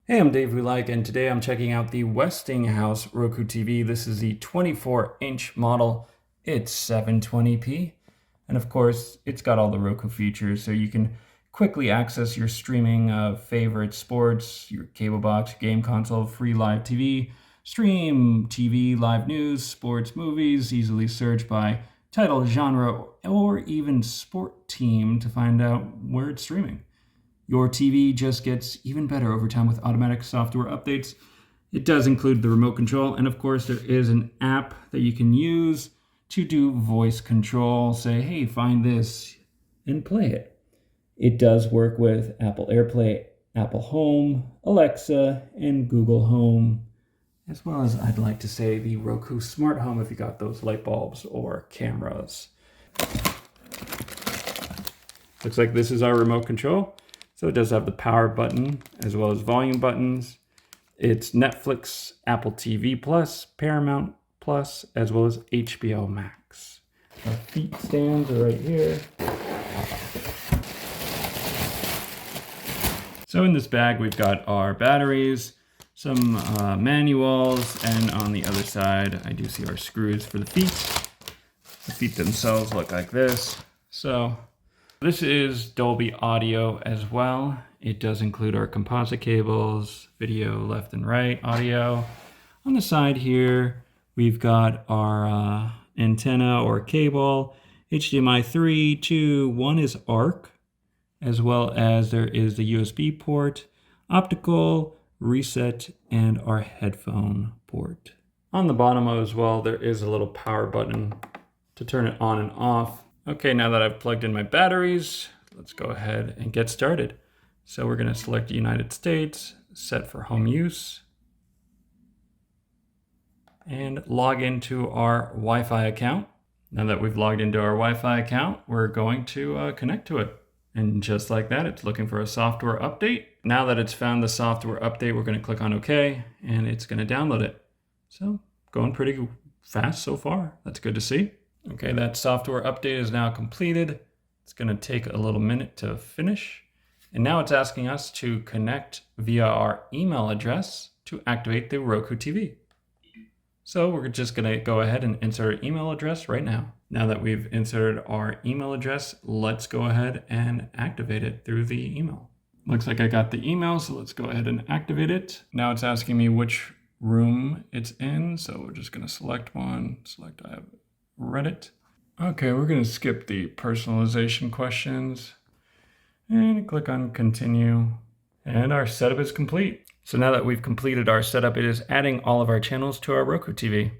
Hey, I'm Dave Like, and today I'm checking out the Westinghouse Roku TV. This is the 24-inch model. It's 720p, and of course, it's got all the Roku features, so you can quickly access your streaming of favorite sports, your cable box, game console, free live TV, stream TV, live news, sports, movies, easily search by title, genre, or even sport team to find out where it's streaming. Your TV just gets even better over time with automatic software updates. It does include the remote control, and of course there is an app that you can use to do voice control. Say, hey, find this and play it. It does work with Apple AirPlay, Apple Home, Alexa, and Google Home, as well as, I'd like to say, the Roku Smart Home if you got those light bulbs or cameras. Looks like this is our remote control. So it does have the power button as well as volume buttons. It's Netflix, Apple TV Plus, Paramount Plus, as well as HBO Max. Our feet stands are right here. So in this bag, we've got our batteries, some manuals, and on the other side, I do see our screws for the feet. The feet themselves look like this. So this is Dolby audio as well. It does include our composite cables, video left and right, audio. On the side here, we've got our antenna or cable, HDMI 3, 2, 1 is ARC, as well as there is the USB port, optical, reset, and our headphone port. On the bottom as well, there is a little power button to turn it on and off. Okay, now that I've plugged in my batteries, let's go ahead and get started. So we're going to select United States, set for home use, and log into our Wi-Fi account. Now that we've logged into our Wi-Fi account, we're going to connect to it. And just like that, it's looking for a software update. Now that it's found the software update, we're going to click on OK, and it's going to download it. So going pretty fast so far. That's good to see. Okay, that software update is now completed. It's going to take a little minute to finish. And now it's asking us to connect via our email address to activate the Roku TV. So we're just going to go ahead and insert our email address right now. Now that we've inserted our email address, let's go ahead and activate it through the email. Looks like I got the email, so let's go ahead and activate it. Now it's asking me which room it's in, so we're just going to select one. Select I have Reddit. Okay, we're going to skip the personalization questions and click on continue. And our setup is complete. So now that we've completed our setup, it is adding all of our channels to our Roku TV.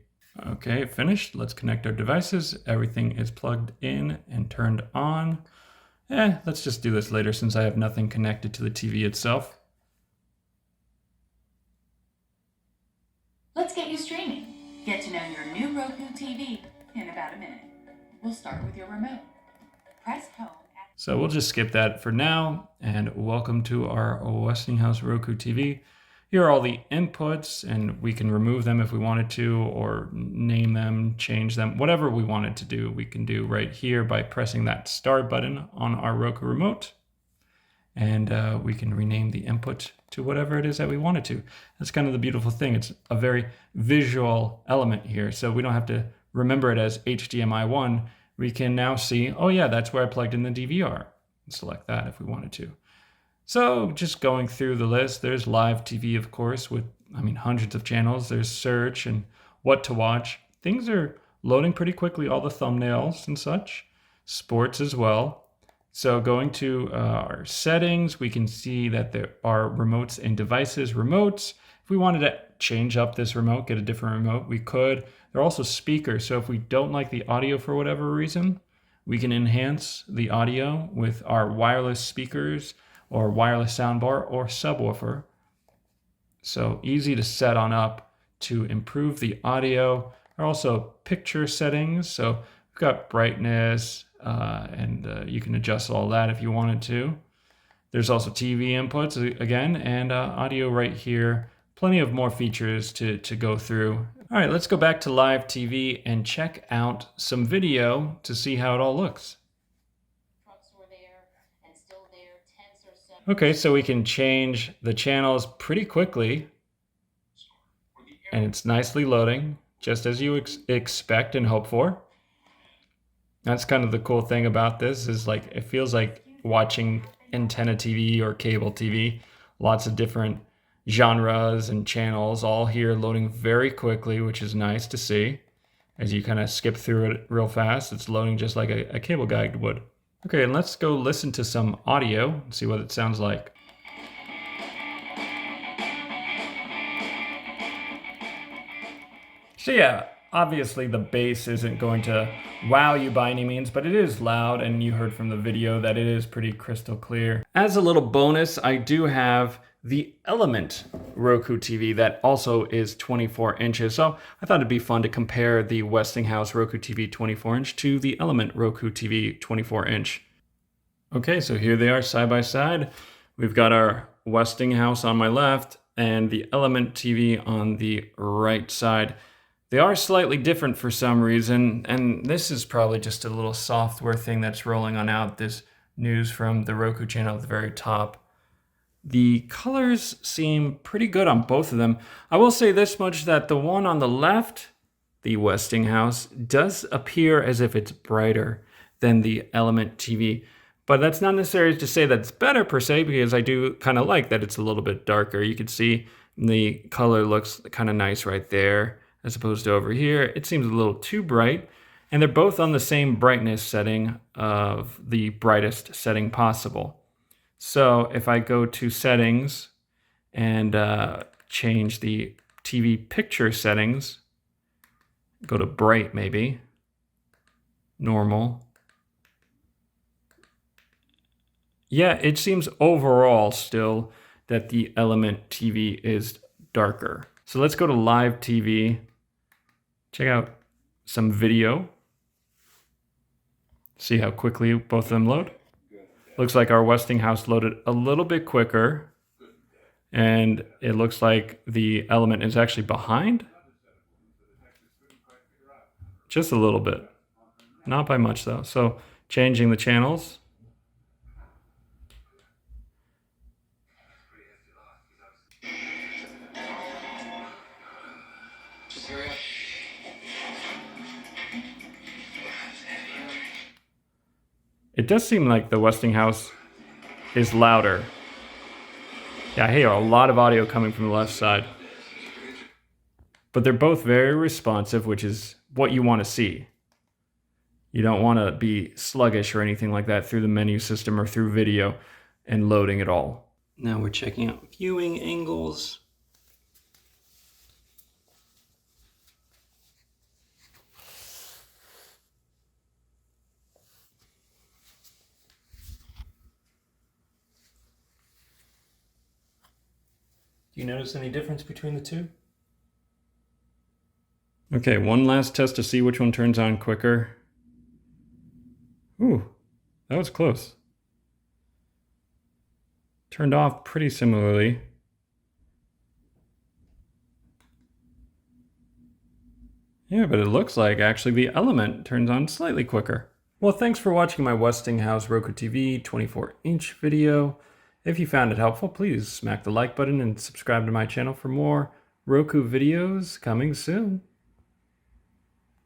Okay, finished. Let's connect our devices. Everything is plugged in and turned on. Let's just do this later since I have nothing connected to the TV itself. Let's get you streaming. Get to know your new Roku TV in about a minute. We'll start with your remote. Press home. So we'll just skip that for now, and welcome to our Westinghouse Roku TV. Here are all the inputs, and we can remove them if we wanted to, or name them, change them, whatever we wanted to do, we can do right here by pressing that start button on our Roku remote. And we can rename the input to whatever it is that we wanted to. That's kind of the beautiful thing. It's a very visual element here, so we don't have to remember it as HDMI 1. We can now see, oh yeah, that's where I plugged in the DVR. Select that if we wanted to. So just going through the list, there's live TV, of course, with, hundreds of channels. There's search and what to watch. Things are loading pretty quickly, all the thumbnails and such. Sports as well. So going to our settings, we can see that there are remotes and devices. Remotes, if we wanted to change up this remote, get a different remote, we could. There are also speakers. So if we don't like the audio for whatever reason, we can enhance the audio with our wireless speakers or wireless soundbar or subwoofer. So easy to set on up to improve the audio. There are also picture settings. So we've got brightness, and you can adjust all that if you wanted to. There's also TV inputs again, and audio right here. Plenty of more features to go through. All right, let's go back to live TV and check out some video to see how it all looks. Okay, so we can change the channels pretty quickly, and it's nicely loading, just as you expect and hope for. That's kind of the cool thing about this, is like it feels like watching antenna TV or cable TV. Lots of different genres and channels all here loading very quickly, which is nice to see. As you kind of skip through it real fast, it's loading just like a cable guide would. Okay, and let's go listen to some audio and see what it sounds like. So yeah, obviously the bass isn't going to wow you by any means, but it is loud, and you heard from the video that it is pretty crystal clear. As a little bonus, I do have the Element Roku TV that also is 24 inches. So I thought it'd be fun to compare the Westinghouse Roku TV 24 inch to the Element Roku TV 24 inch. Okay, so here they are side by side. We've got our Westinghouse on my left and the Element TV on the right side. They are slightly different for some reason, and this is probably just a little software thing that's rolling on out, this news from the Roku channel at the very top. The colors seem pretty good on both of them. I will say this much, that the one on the left, the Westinghouse, does appear as if it's brighter than the Element TV. But that's not necessarily to say that it's better per se, because I do kind of like that it's a little bit darker. You can see the color looks kind of nice right there, as opposed to over here. It seems a little too bright. And they're both on the same brightness setting of the brightest setting possible. So if I go to settings and change the TV picture settings, go to bright maybe, normal. Yeah, it seems overall still that the Element TV is darker. So let's go to live TV, check out some video, see how quickly both of them load. Looks like our Westinghouse loaded a little bit quicker, and it looks like the Element is actually behind. Just a little bit. Not by much though. So changing the channels. It does seem like the Westinghouse is louder. Yeah, I hear a lot of audio coming from the left side. But they're both very responsive, which is what you want to see. You don't want to be sluggish or anything like that through the menu system or through video and loading it all. Now we're checking out viewing angles. Do you notice any difference between the two? Okay, one last test to see which one turns on quicker. Ooh, that was close. Turned off pretty similarly. Yeah, but it looks like actually the Element turns on slightly quicker. Well, thanks for watching my Westinghouse Roku TV 24-inch video. If you found it helpful, please smack the like button and subscribe to my channel for more Roku videos coming soon.